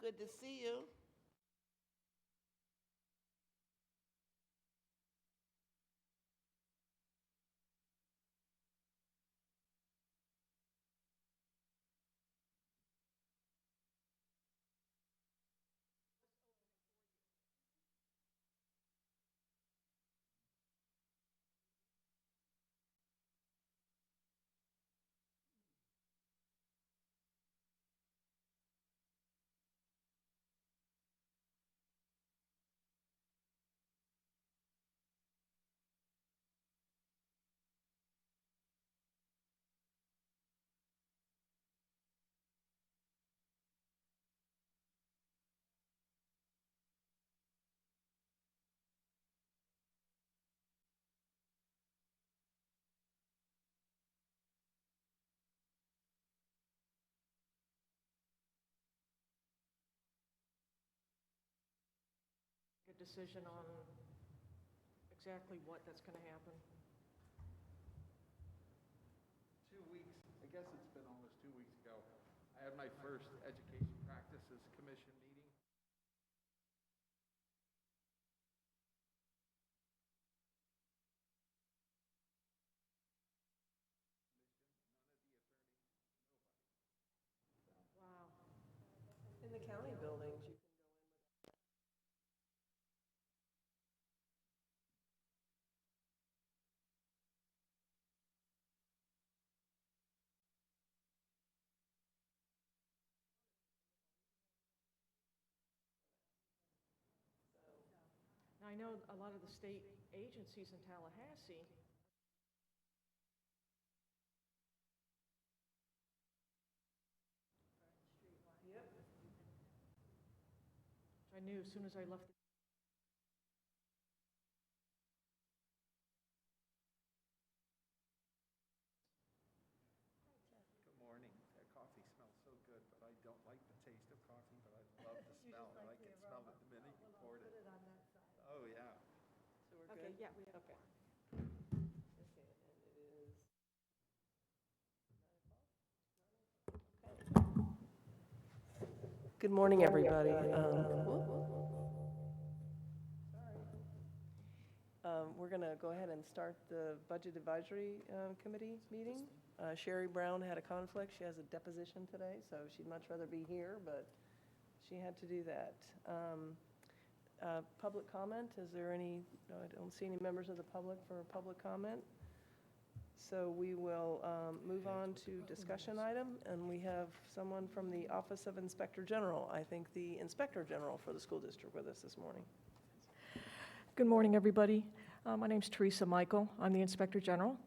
Good to see you. A decision on exactly what that's going to happen. 2 weeks, I guess it's been almost 2 weeks ago, I had my first Education Practices Commission meeting. Wow. In the county buildings, you can go in with. Now, I know a lot of the state agencies in Tallahassee, Yep. I knew as soon as I left. Good morning. That coffee smells so good, but I don't like the taste of coffee, but I love the smell. I can smell it the minute you poured it. Oh, yeah. So we're Okay, good? yeah, okay. Okay, and it is 9 o'clock? Okay. Good morning, everybody. We're going to go ahead and start the Budget Advisory Committee meeting. Sherry Brown had a conflict. She has a deposition today, so she'd much rather be here, but she had to do that. Public comment, is there any, no, I don't see any members of the public for public comment. So we will move on to discussion item, and we have someone from the Office of Inspector General, I think the Inspector General for the school district with us this morning. Good morning, everybody. My name's Teresa Michael. I'm the Inspector General,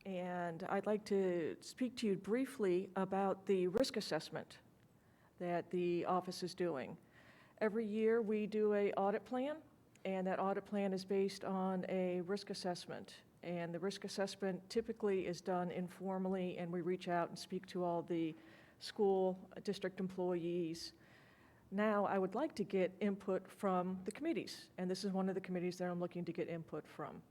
and I'd like to speak to you briefly about the risk assessment that the office is doing. Every year, we do an audit plan, and that audit plan is based on a risk assessment. And the risk assessment typically is done informally, and we reach out and speak to all the school district employees. Now, I would like to get input from the committees, and this is one of the committees that I'm looking to get input from.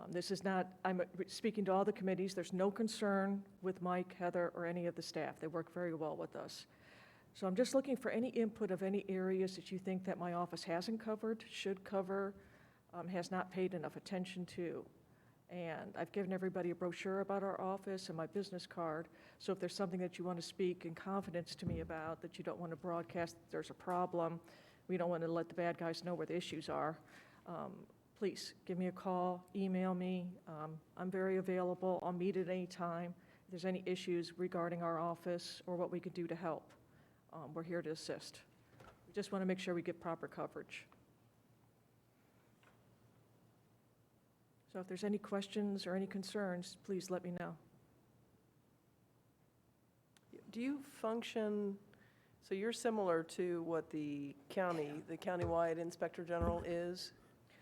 This is not, I'm speaking to all the committees. There's no concern with Mike, Heather, or any of the staff. They work very well with us. So I'm just looking for any input of any areas that you think that my office hasn't covered, should cover, has not paid enough attention to. And I've given everybody a brochure about our office and my business card. So if there's something that you want to speak in confidence to me about, that you don't want to broadcast, that there's a problem, we don't want to let the bad guys know where the issues are, please give me a call, email me. I'm very available. I'll meet at any time. If there's any issues regarding our office or what we could do to help, we're here to assist. We just want to make sure we get proper coverage. So if there's any questions or any concerns, please let me know. Do you function, so you're similar to what the countywide Inspector General is?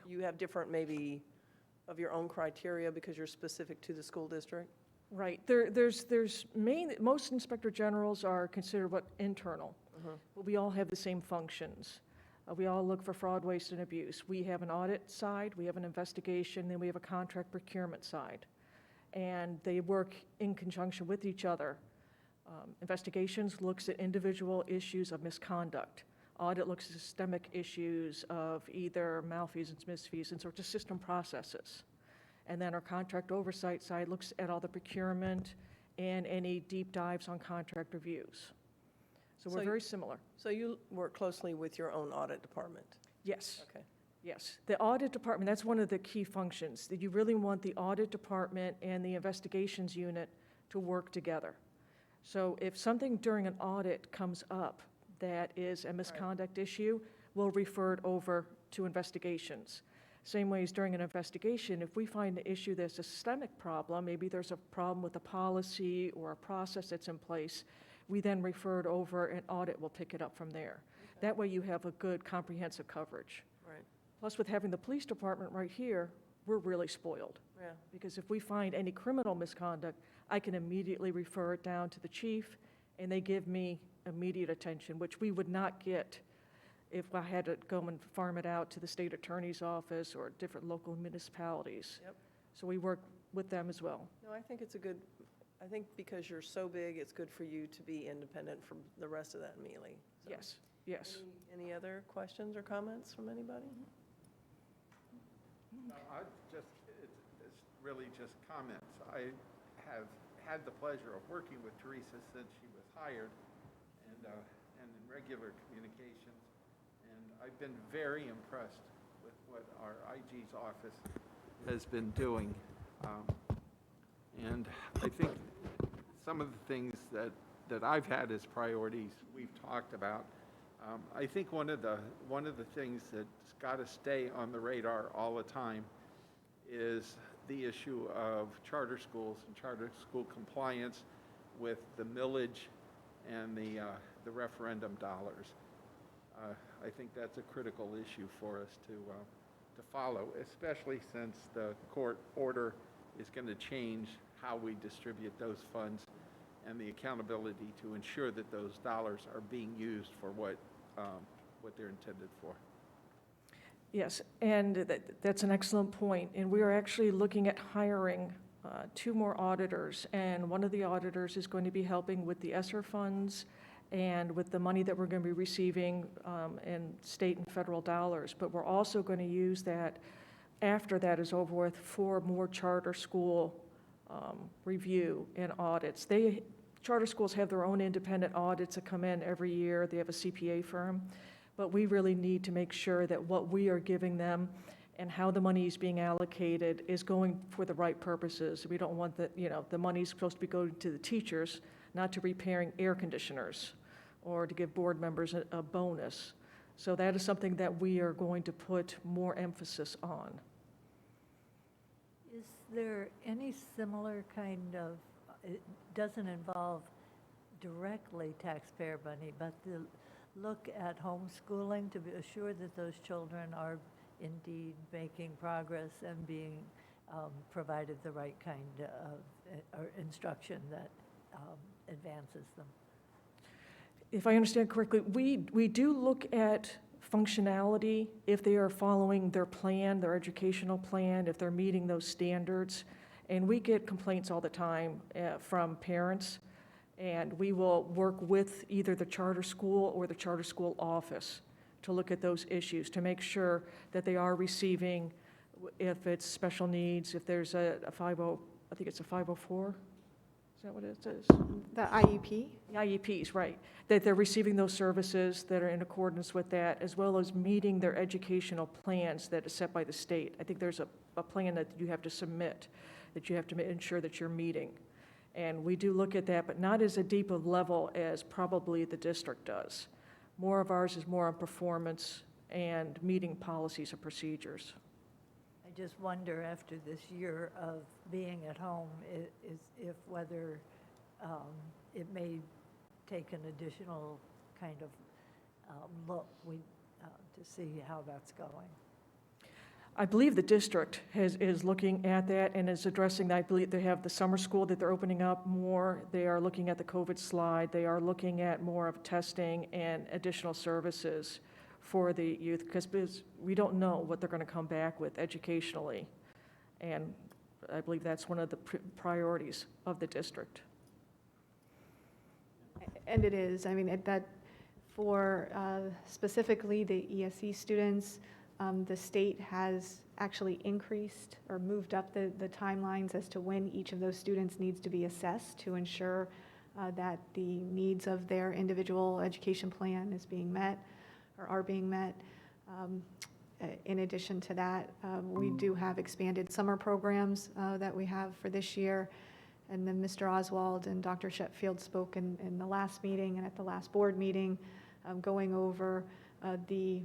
You have different, maybe, of your own criteria because you're specific to the school district? Right. Most inspector generals are considered internal, but we all have the same functions. We all look for fraud, waste, and abuse. We have an audit side, we have an investigation, then we have a contract procurement side. And they work in conjunction with each other. Investigations looks at individual issues of misconduct. Audit looks at systemic issues of either malfeasance, misfeasance, or just system processes. And then our contract oversight side looks at all the procurement and any deep dives on contract reviews. So So we're you- very similar. So you work closely with your own audit department? Yes. Okay. Yes, the audit department, that's one of the key functions, that you really want the audit department and the investigations unit to work together. So if something during an audit comes up that is a misconduct issue, we'll refer it over to investigations. Same way as during an investigation, if we find an issue that's a systemic problem, maybe there's a problem with a policy or a process that's in place, we then refer it over and audit will pick it up from there. That way you have a good comprehensive coverage. Right, Plus, with having the police department right here, we're really spoiled. yeah, Because if we find any criminal misconduct, I can immediately refer it down to the chief, and they give me immediate attention, which we would not get if I had to go and farm it out to the state attorney's office or different local municipalities. Yep. So we work with them as well. no, I think it's a good, I think because you're so big, it's good for you to be independent from the rest of that melee. So, Yes, yes. Any other questions or comments from anybody? No, it's really just comments. I have had the pleasure of working with Teresa since she was hired and in regular communications. And I've been very impressed with what our IG's office has been doing. And I think some of the things that I've had as priorities, we've talked about. I think one of the things that's got to stay on the radar all the time is the issue of charter schools and charter school compliance with the millage and the referendum dollars. I think that's a critical issue for us to follow, especially since the court order is going to change how we distribute those funds and the accountability to ensure that those dollars are being used for what they're intended for. Yes, and that's an excellent point. And we are actually looking at hiring 2 more auditors. And one of the auditors is going to be helping with the ESSER funds and with the money that we're going to be receiving in state and federal dollars. But we're also going to use that, after that is over with, for more charter school review and audits. Charter schools have their own independent audits that come in every year. They have a CPA firm. But we really need to make sure that what we are giving them and how the money is being allocated is going for the right purposes. We don't want the money's supposed to be going to the teachers, not to repairing air conditioners or to give board members a bonus. So that is something that we are going to put more emphasis on. Is there any similar kind of, it doesn't involve directly taxpayer money, but the look at homeschooling to be assured that those children are indeed making progress and being provided the right kind of instruction that advances them? If I understand correctly, we do look at functionality, if they are following their plan, their educational plan, if they're meeting those standards. And we get complaints all the time from parents, and we will work with either the charter school or the charter school office to look at those issues, to make sure that they are receiving, if it's special needs, if there's a 50, I think it's a 504, is that what it is? The IEP? The IEPs, right, that they're receiving those services that are in accordance with that, as well as meeting their educational plans that is set by the state. I think there's a plan that you have to submit, that you have to ensure that you're meeting. And we do look at that, but not as a deep a level as probably the district does. More of ours is more on performance and meeting policies and procedures. I just wonder, after this year of being at home, if whether it may take an additional kind of look to see how that's going. I believe the district is looking at that and is addressing that. I believe they have the summer school that they're opening up more. They are looking at the COVID slide. They are looking at more of testing and additional services for the youth, because we don't know what they're going to come back with educationally. And I believe that's one of the priorities of the district. And it is, I mean, that for specifically the ESE students, the state has actually increased or moved up the timelines as to when each of those students needs to be assessed to ensure that the needs of their individual education plan is being met or are being met. In addition to that, we do have expanded summer programs that we have for this year. And then Mr. Oswald and Dr. Sheffield spoke in the last meeting and at the last board meeting, going over the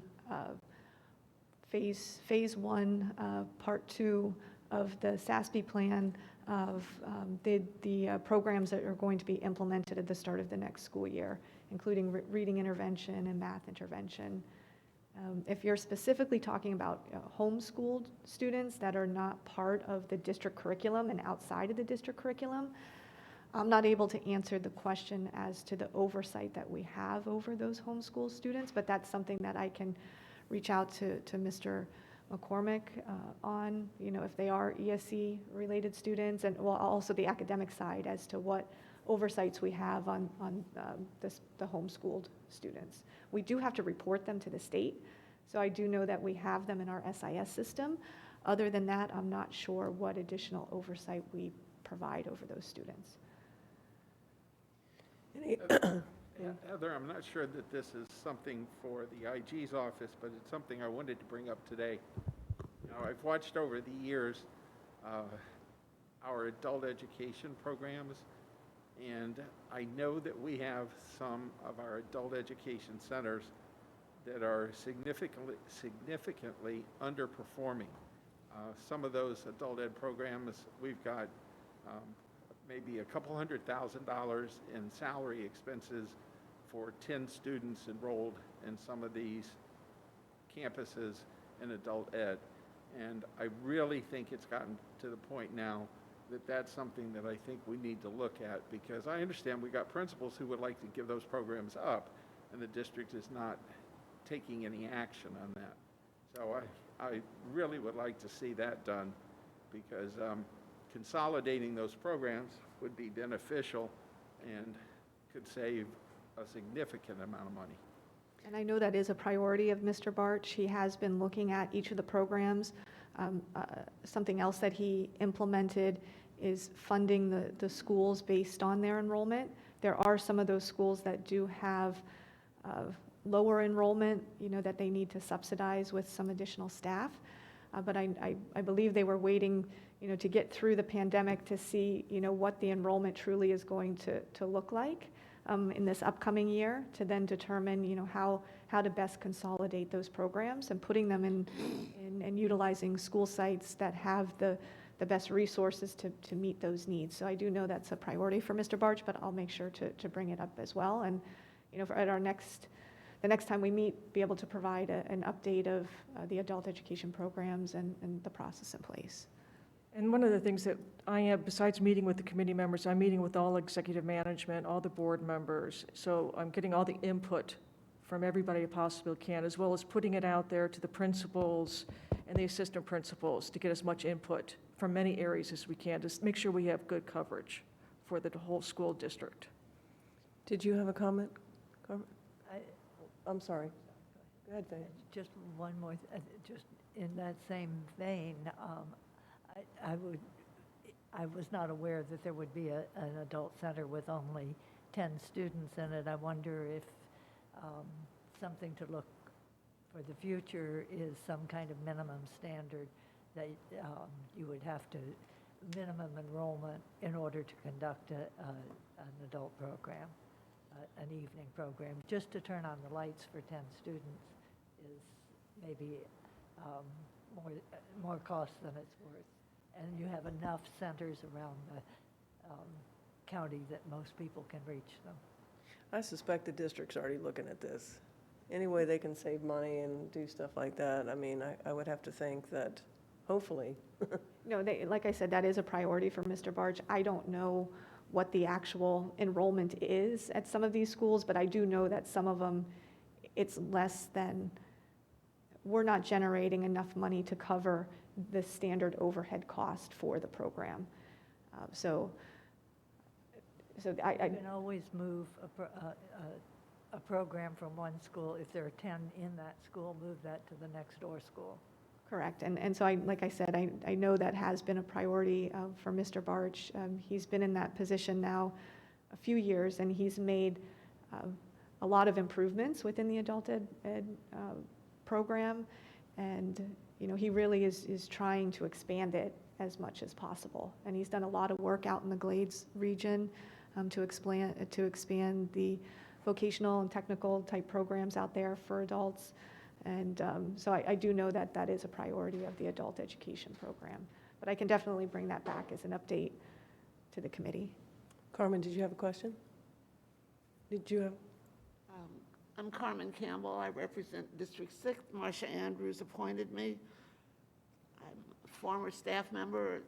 phase one, part two of the SASB plan of the programs that are going to be implemented at the start of the next school year, including reading intervention and math intervention. If you're specifically talking about homeschooled students that are not part of the district curriculum and outside of the district curriculum, I'm not able to answer the question as to the oversight that we have over those homeschool students, but that's something that I can reach out to Mr. McCormick on, if they are ESE-related students, and well, also the academic side as to what oversights we have on the homeschooled students. We do have to report them to the state, so I do know that we have them in our SIS system. Other than that, I'm not sure what additional oversight we provide over those students. Heather, I'm not sure that this is something for the IG's office, but it's something I wanted to bring up today. I've watched over the years our adult education programs, and I know that we have some of our adult education centers that are significantly underperforming. Some of those adult ed programs, we've got maybe a couple $100,000 in salary expenses for 10 students enrolled in some of these campuses in adult ed. And I really think it's gotten to the point now that that's something that I think we need to look at, because I understand we got principals who would like to give those programs up, and the district is not taking any action on that. So I really would like to see that done, because consolidating those programs would be beneficial and could save a significant amount of money. And I know that is a priority of Mr. Bartsch. He has been looking at each of the programs. Something else that he implemented is funding the schools based on their enrollment. There are some of those schools that do have lower enrollment, that they need to subsidize with some additional staff. But I believe they were waiting, to get through the pandemic to see, what the enrollment truly is going to look like in this upcoming year, to then determine, how to best consolidate those programs and putting them in and utilizing school sites that have the best resources to meet those needs. So I do know that's a priority for Mr. Bartsch, but I'll make sure to bring it up as well. And, at the next time we meet, be able to provide an update of the adult education programs and the process in place. And one of the things that I am, besides meeting with the committee members, I'm meeting with all executive management, all the board members. So I'm getting all the input from everybody I possibly can, as well as putting it out there to the principals and the assistant principals to get as much input from many areas as we can to make sure we have good coverage for the whole school district. Did you have a comment? Carmen? I- I'm sorry. Go ahead, Faye. Just one more, just in that same vein, I was not aware that there would be an adult center with only 10 students in it. I wonder if something to look for the future is some kind of minimum standard that you would have to, minimum enrollment in order to conduct an adult program, an evening program. Just to turn on the lights for 10 students is maybe more cost than it's worth. And you have enough centers around the county that most people can reach them. I suspect the district's already looking at this. Any way they can save money and do stuff like that, I mean, I would have to think that, hopefully. No, like I said, that is a priority for Mr. Bartsch. I don't know what the actual enrollment is at some of these schools, but I do know that some of them, it's less than, we're not generating enough money to cover the standard overhead cost for the program. So So You can always move a program from one school. If there are 10 in that school, move that to the next door school. Correct, and so like I said, I know that has been a priority for Mr. Barch. He's been in that position now a few years, and he's made a lot of improvements within the adult ed program, and, he really is trying to expand it as much as possible. And he's done a lot of work out in the Glades region to expand the vocational and technical type programs out there for adults. And so I do know that that is a priority of the adult education program. But I can definitely bring that back as an update to the committee. Carmen, did you have a question? Did you have? I'm Carmen Campbell. I represent District 6. Marcia Andrews appointed me. I'm a former staff member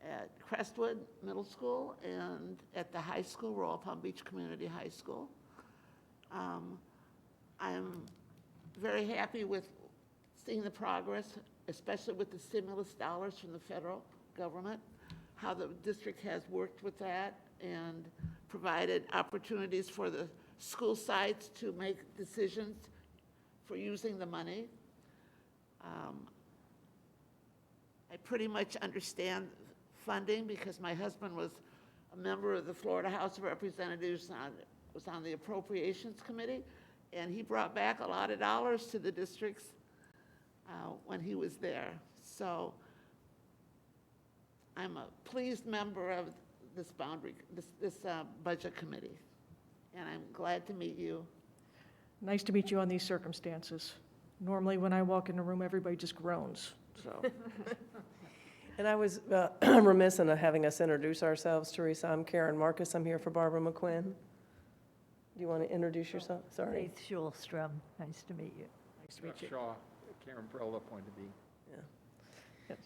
at Crestwood Middle School and at the high school, Royal Palm Beach Community High School. I'm very happy with seeing the progress, especially with the stimulus dollars from the federal government, how the district has worked with that and provided opportunities for the school sites to make decisions for using the money. I pretty much understand funding because my husband was a member of the Florida House of Representatives, was on the Appropriations Committee, and he brought back a lot of dollars to the districts when he was there. So I'm a pleased member of this budget committee, and I'm glad to meet you. Nice to meet you on these circumstances. Normally, when I walk in a room, everybody just groans, so. And I was remiss in having us introduce ourselves, Teresa. I'm Karen Marcus. I'm here for Barbara McQuinn. Do you want to introduce yourself? Sorry. Faith Schulstrom, nice to meet you. Nice to meet you. Shaw, Karen Brill appointed me. Yes.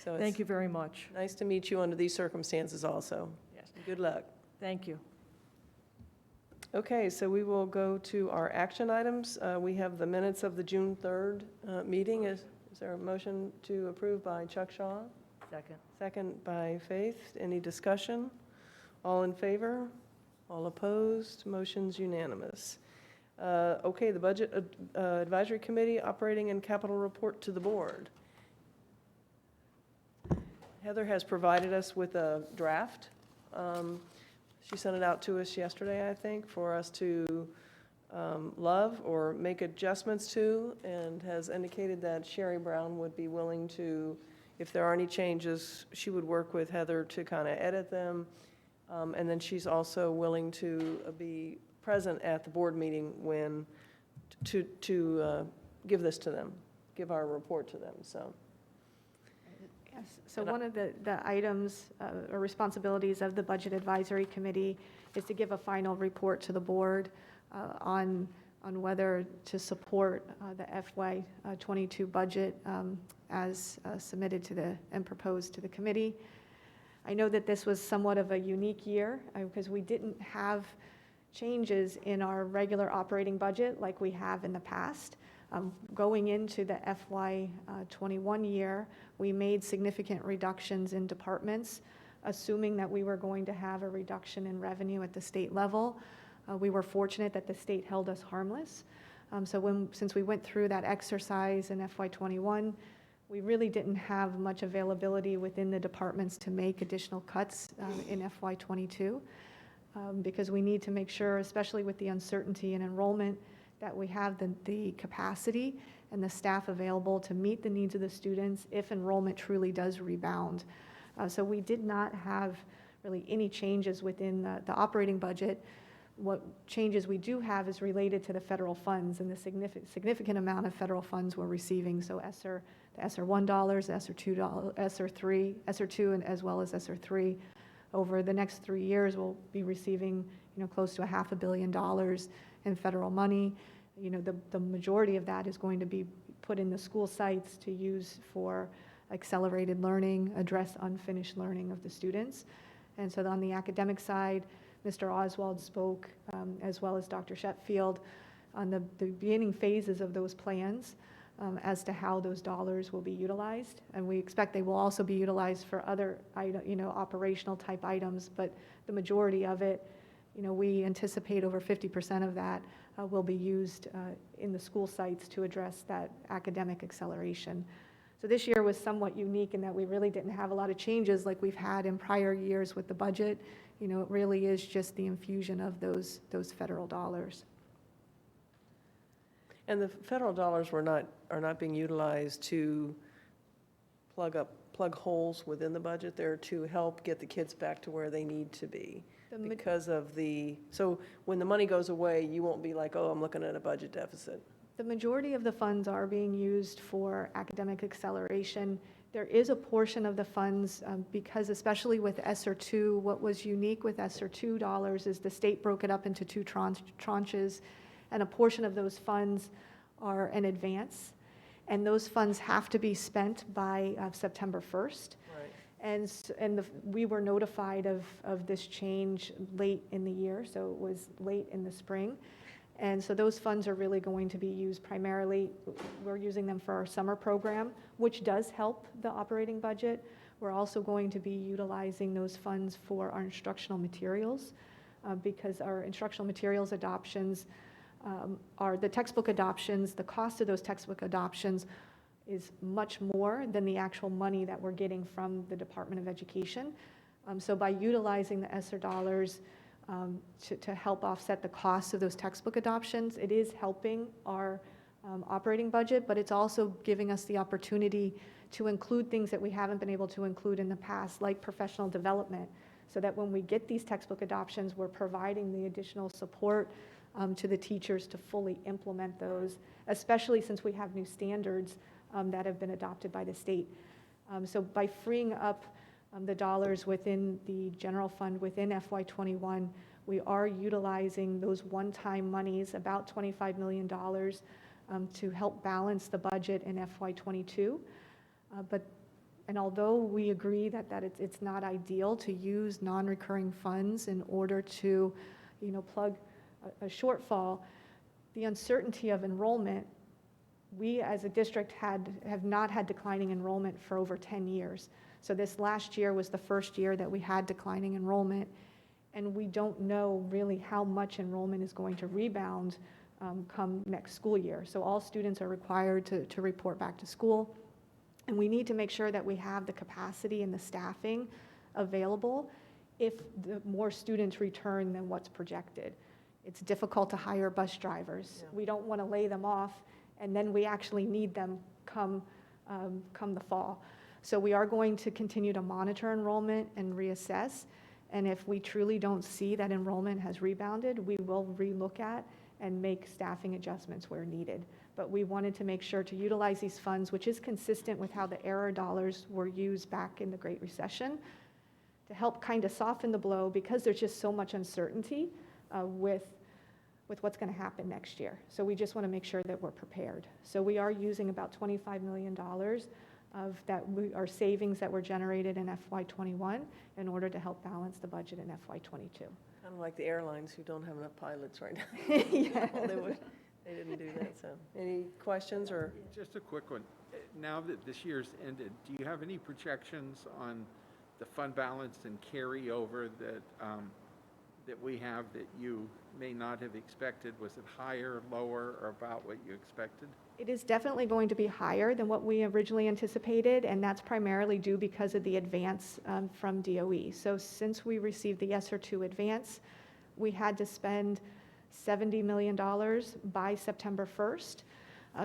So Thank you very much. Nice to meet you under these circumstances also. Yes. Good luck. Thank you. Okay, so we will go to our action items. We have the minutes of the June 3rd meeting. Is there a motion to approve by Chuck Shaw? Second. Second by Faith. Any discussion? All in favor? All opposed? Motion's unanimous. Okay, the Budget Advisory Committee Operating and Capital Report to the Board. Heather has provided us with a draft. She sent it out to us yesterday, I think, for us to love or make adjustments to, and has indicated that Sherry Brown would be willing to, if there are any changes, she would work with Heather to kind of edit them. And then she's also willing to be present at the board meeting when, to give this to them, give our report to them, so. Yes, so one of the items or responsibilities of the Budget Advisory Committee is to give a final report to the board on whether to support the FY '22 budget as submitted to and proposed to the committee. I know that this was somewhat of a unique year because we didn't have changes in our regular operating budget like we have in the past. Going into the FY '21 year, we made significant reductions in departments, assuming that we were going to have a reduction in revenue at the state level. We were fortunate that the state held us harmless. Since we went through that exercise in FY '21, we really didn't have much availability within the departments to make additional cuts in FY '22 because we need to make sure, especially with the uncertainty in enrollment, that we have the capacity and the staff available to meet the needs of the students if enrollment truly does rebound. So we did not have really any changes within the operating budget. What changes we do have is related to the federal funds and the significant amount of federal funds we're receiving. So the ESSER $1, ESSER $2, ESSER 2, and as well as ESSER 3. Over the next 3 years, we'll be receiving, close to $500 million in federal money. The majority of that is going to be put in the school sites to use for accelerated learning, address unfinished learning of the students. And so on the academic side, Mr. Oswald spoke, as well as Dr. Sheffield, on the beginning phases of those plans. as to how those dollars will be utilized. And we expect they will also be utilized for other, operational type items, but the majority of it, we anticipate over 50% of that will be used in the school sites to address that academic acceleration. So this year was somewhat unique in that we really didn't have a lot of changes like we've had in prior years with the budget. It really is just the infusion of those federal dollars. And the federal dollars are not being utilized to plug holes within the budget. They're to help get the kids back to where they need to be. Because of so when the money goes away, you won't be like, oh, I'm looking at a budget deficit. The majority of the funds are being used for academic acceleration. There is a portion of the funds, because especially with ESSER II, what was unique with ESSER II dollars is the state broke it up into two tranches, and a portion of those funds are in advance. And those funds have to be spent by September 1st. And we were notified of this change late in the year, so it was late in the spring. And so those funds are really going to be used primarily, we're using them for our summer program, which does help the operating budget. We're also going to be utilizing those funds for our instructional materials, because our instructional materials adoptions are the textbook adoptions. The cost of those textbook adoptions is much more than the actual money that we're getting from the Department of Education. So by utilizing the ESSER dollars to help offset the cost of those textbook adoptions, it is helping our operating budget, but it's also giving us the opportunity to include things that we haven't been able to include in the past, like professional development, so that when we get these textbook adoptions, we're providing the additional support to the teachers to fully implement those, especially since we have new standards that have been adopted by the state. So by freeing up the dollars within the general fund within FY21, we are utilizing those one-time monies, about $25 million, to help balance the budget in FY22. And although we agree that it's not ideal to use non-recurring funds in order to, plug a shortfall, the uncertainty of enrollment, we as a district have not had declining enrollment for over 10 years. So this last year was the first year that we had declining enrollment, and we don't know really how much enrollment is going to rebound come next school year. So all students are required to report back to school, and we need to make sure that we have the capacity and the staffing available if more students return than what's projected. It's difficult to hire bus drivers. Yeah. We don't want to lay them off, and then we actually need them come the fall. So we are going to continue to monitor enrollment and reassess, and if we truly don't see that enrollment has rebounded, we will relook at and make staffing adjustments where needed. But we wanted to make sure to utilize these funds, which is consistent with how the ERA dollars were used back in the Great Recession, to help kind of soften the blow, because there's just so much uncertainty with what's going to happen next year. So we just want to make sure that we're prepared. So we are using about $25 million of our savings that were generated in FY21 in order to help balance the budget in FY22. Kind of like the airlines who don't have enough pilots right now. Yeah. They didn't do that, so. Any questions or? Just a quick one. Now that this year's ended, do you have any projections on the fund balance and carryover that we have that you may not have expected? Was it higher, lower, or about what you expected? It is definitely going to be higher than what we originally anticipated, and that's primarily due because of the advance from DOE. So since we received the ESSER II advance, we had to spend $70 million by September 1st.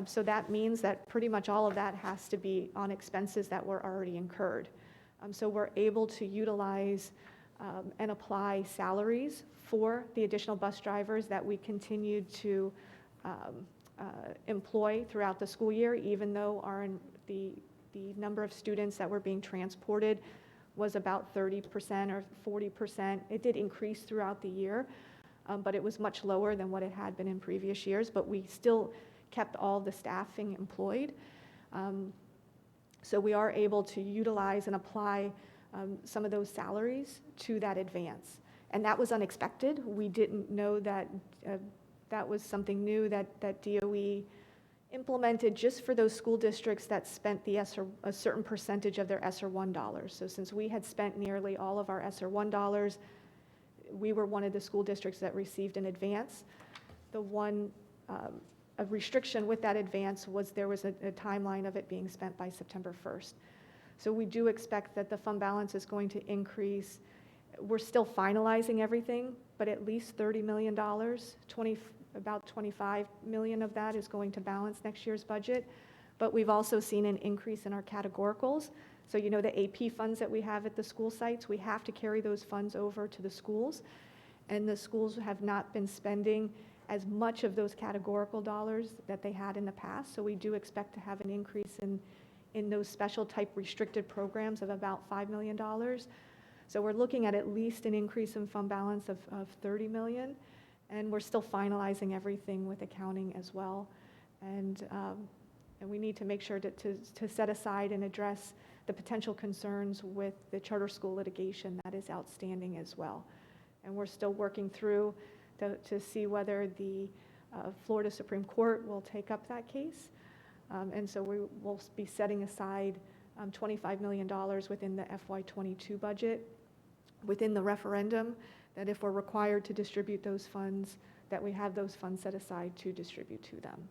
So that means that pretty much all of that has to be on expenses that were already incurred. So we're able to utilize and apply salaries for the additional bus drivers that we continued to employ throughout the school year, even though the number of students that were being transported was about 30% or 40%. It did increase throughout the year, but it was much lower than what it had been in previous years, but we still kept all the staffing employed. So we are able to utilize and apply some of those salaries to that advance. And that was unexpected. We didn't know that that was something new that DOE implemented just for those school districts that spent the a certain percentage of their ESSER 1 dollars. So since we had spent nearly all of our ESSER 1 dollars, we were one of the school districts that received an advance. The one a restriction with that advance was there was a timeline of it being spent by September 1st. So we do expect that the fund balance is going to increase. We're still finalizing everything, but at least $30 million, about 25 million of that is going to balance next year's budget. But we've also seen an increase in our categoricals. So you know the AP funds that we have at the school sites, we have to carry those funds over to the schools. And the schools have not been spending as much of those categorical dollars that they had in the past. So we do expect to have an increase in those special type restricted programs of about $5 million. So we're looking at least an increase in fund balance of 30 million. And we're still finalizing everything with accounting as well. And we need to make sure to set aside and address the potential concerns with the charter school litigation that is outstanding as well. And we're still working through to see whether the Florida Supreme Court will take up that case. And so we will be setting aside $25 million within the FY22 budget, within the referendum, that if we're required to distribute those funds, that we have those funds set aside to distribute to them.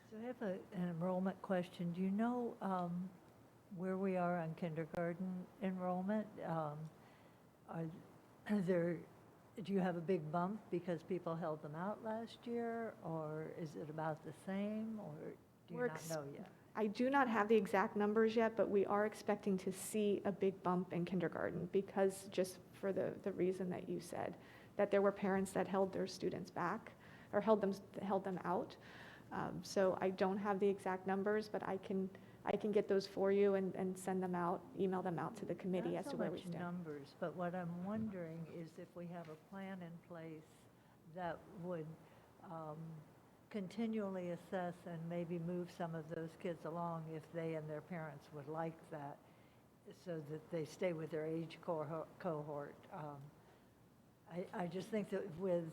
So I have an enrollment question. Do you know where we are on kindergarten enrollment? Do you have a big bump because people held them out last year, or is it about the same, or do you not know yet? I do not have the exact numbers yet, but we are expecting to see a big bump in kindergarten because just for the reason that you said, that there were parents that held their students back or held them out. So I don't have the exact numbers, but I can get those for you and send them out, email them out to the committee as to where we stand. Not so much numbers, but what I'm wondering is if we have a plan in place that would continually assess and maybe move some of those kids along if they and their parents would like that, so that they stay with their age cohort. I just think that with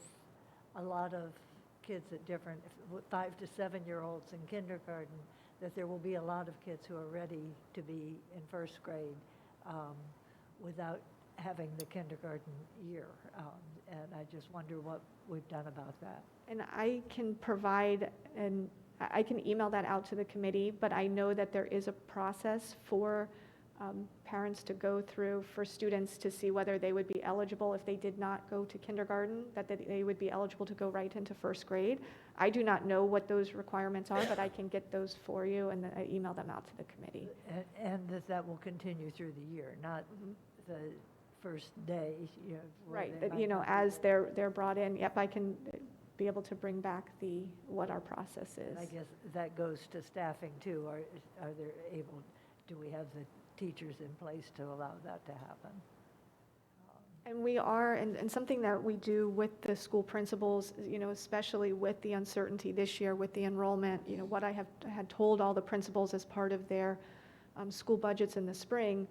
a lot of kids at different 5 to 7-year-olds in kindergarten, that there will be a lot of kids who are ready to be in first grade without having the kindergarten year. And I just wonder what we've done about that. And I can provide, and I can email that out to the committee, but I know that there is a process for parents to go through, for students to see whether they would be eligible if they did not go to kindergarten, that they would be eligible to go right into first grade. I do not know what those requirements are, but I can get those for you and I email them out to the committee. And that will continue through the year, not the first day. Where Right, they that, might not be as they're brought in, yep, I can be able to bring back what our process is. And I guess that goes to staffing too. Are there able, do we have the teachers in place to allow that to happen? And we are, and something that we do with the school principals, especially with the uncertainty this year with the enrollment, what I had told all the principals as part of their school budgets in the spring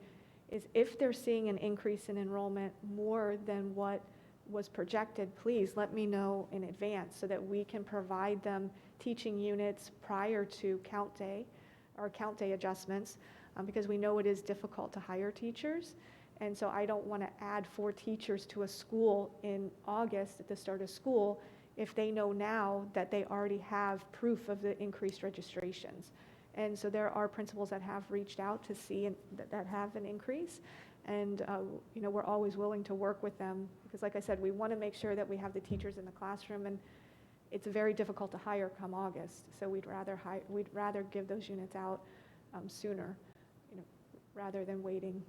is if they're seeing an increase in enrollment more than what was projected, please let me know in advance so that we can provide them teaching units prior to count day or count day adjustments, because we know it is difficult to hire teachers. And so I don't want to add 4 teachers to a school in August at the start of school if they know now that they already have proof of the increased registrations. And so there are principals that have reached out to see that have an increase. And, we're always willing to work with them because, like I said, we want to make sure that we have the teachers in the classroom. And it's very difficult to hire come August. So we'd rather give those units out sooner, rather than waiting.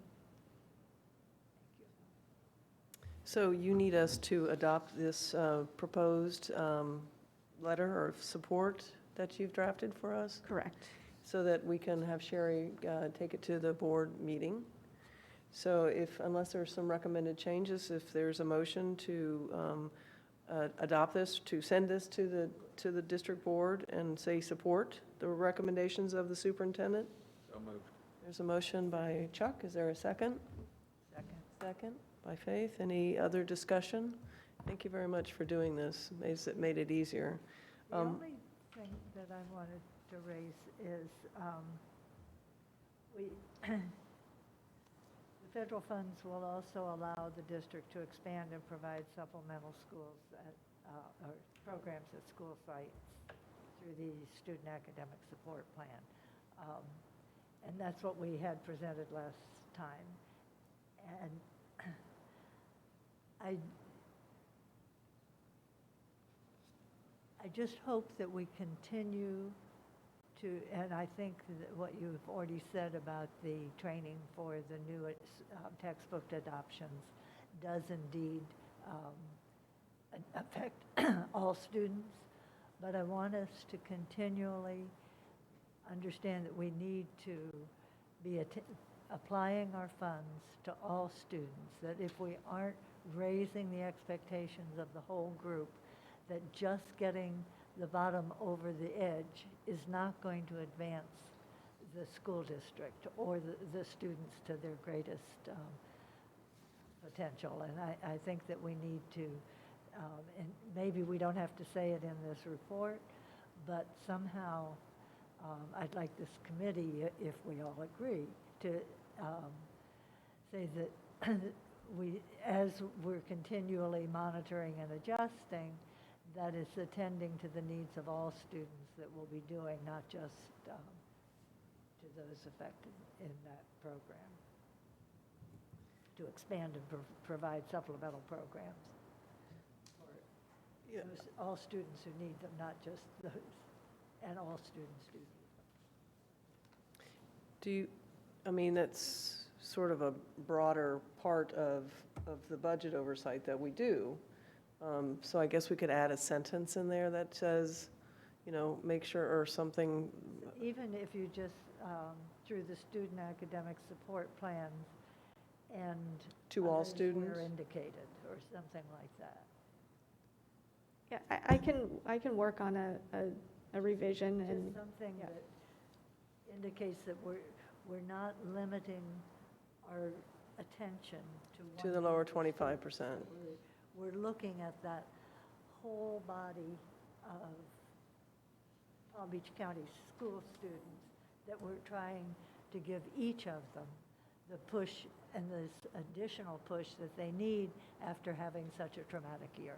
So you need us to adopt this proposed letter of support that you've drafted for us, Correct. so that we can have Sherry take it to the board meeting. So unless there's some recommended changes, if there's a motion to adopt this, to send this to the district board and say support the recommendations of the superintendent? So moved. There's a motion by Chuck. Is there a second? Second by Faith. Any other discussion? Thank you very much for doing this. Made it easier. The only thing that I wanted to raise is, we, the federal funds will also allow the district to expand and provide supplemental schools at, or programs at school sites through the Student Academic Support Plan. And that's what we had presented last time. And I just hope that we continue to, and I think that what you've already said about the training for the new textbook adoptions does indeed affect all students, but I want us to continually understand that we need to be applying our funds to all students, that if we aren't raising the expectations of the whole group, that just getting the bottom over the edge is not going to advance the school district or the students to their greatest potential. And I think that we need to, and maybe we don't have to say it in this report, but somehow I'd like this committee, if we all agree, to say that we, as we're continually monitoring and adjusting, that is attending to the needs of all students that we'll be doing, not just to those affected in that program. To expand and provide supplemental programs for all students who need them, not just those, and all students who need them. Do you, I mean, that's sort of a broader part of the budget oversight that we do. So I guess we could add a sentence in there that says, you know, make sure, or something. Even if you just, through the student academic support plans and To all others students? where indicated, or something like that. Yeah, I can work on a revision and. Just something yeah. that indicates that we're not limiting our attention to To one the lower group of 25%. students. We're looking at that whole body of Palm Beach County school students, that we're trying to give each of them the push and this additional push that they need after having such a traumatic year.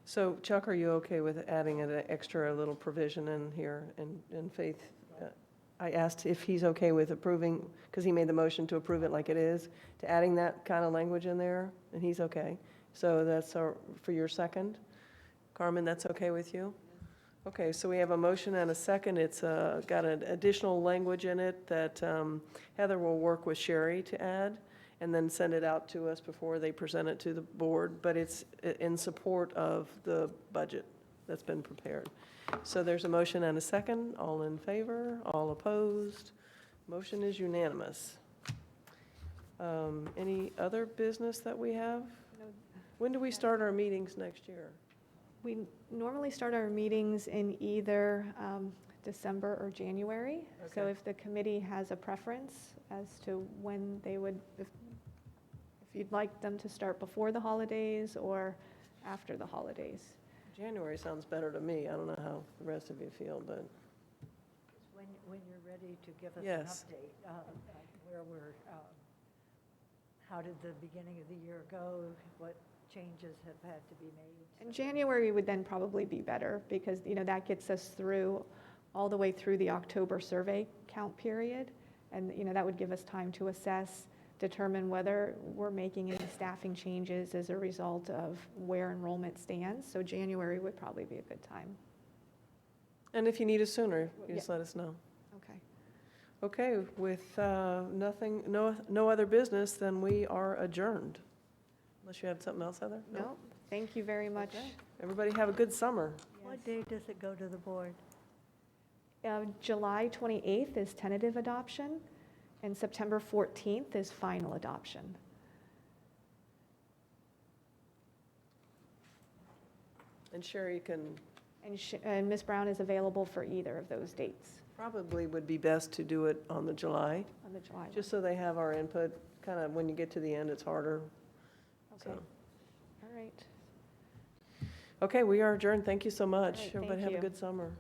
So Chuck, are you okay with adding an extra little provision in here in Faith? I asked if he's okay with approving, because he made the motion to approve it like it is, to adding that kind of language in there, and he's okay. So that's for your second. Carmen, that's okay with you? Okay, so we have a motion and a second. It's got an additional language in it that Heather will work with Sherry to add, and then send it out to us before they present it to the board, but it's in support of the budget that's been prepared. So there's a motion and a second. All in favor? All opposed? Motion is unanimous. Any other business that we have? When do we start our meetings next year? We normally start our meetings in either December or January. So Okay. if the committee has a preference as to when they would, if you'd like them to start before the holidays or after the holidays. January sounds better to me. I don't know how the rest of you feel, but When you're ready to give us an Yes. update, where we're, how did the beginning of the year go? What changes have had to be made? And January would then probably be better because, you know, that gets us through, all the way through the October survey count period. And, you know, that would give us time to assess, determine whether we're making any staffing changes as a result of where enrollment stands. So January would probably be a good time. and if you need us sooner, you just let us know. Okay. Okay, with nothing, no other business, then we are adjourned. Unless you have something else, Heather? No, thank you very much. Okay. Everybody have a good summer. What date does it go to the board? July 28th is tentative adoption, and September 14th is final adoption. And Sherry can, And Ms. Brown is available for either of those dates probably would be best to do it on the July, on the July one. just so they have our input. Kind of when you get to the end, it's harder. Okay, So, all right. Okay, we are adjourned. Thank you so much. right, Everybody thank have a you. good summer.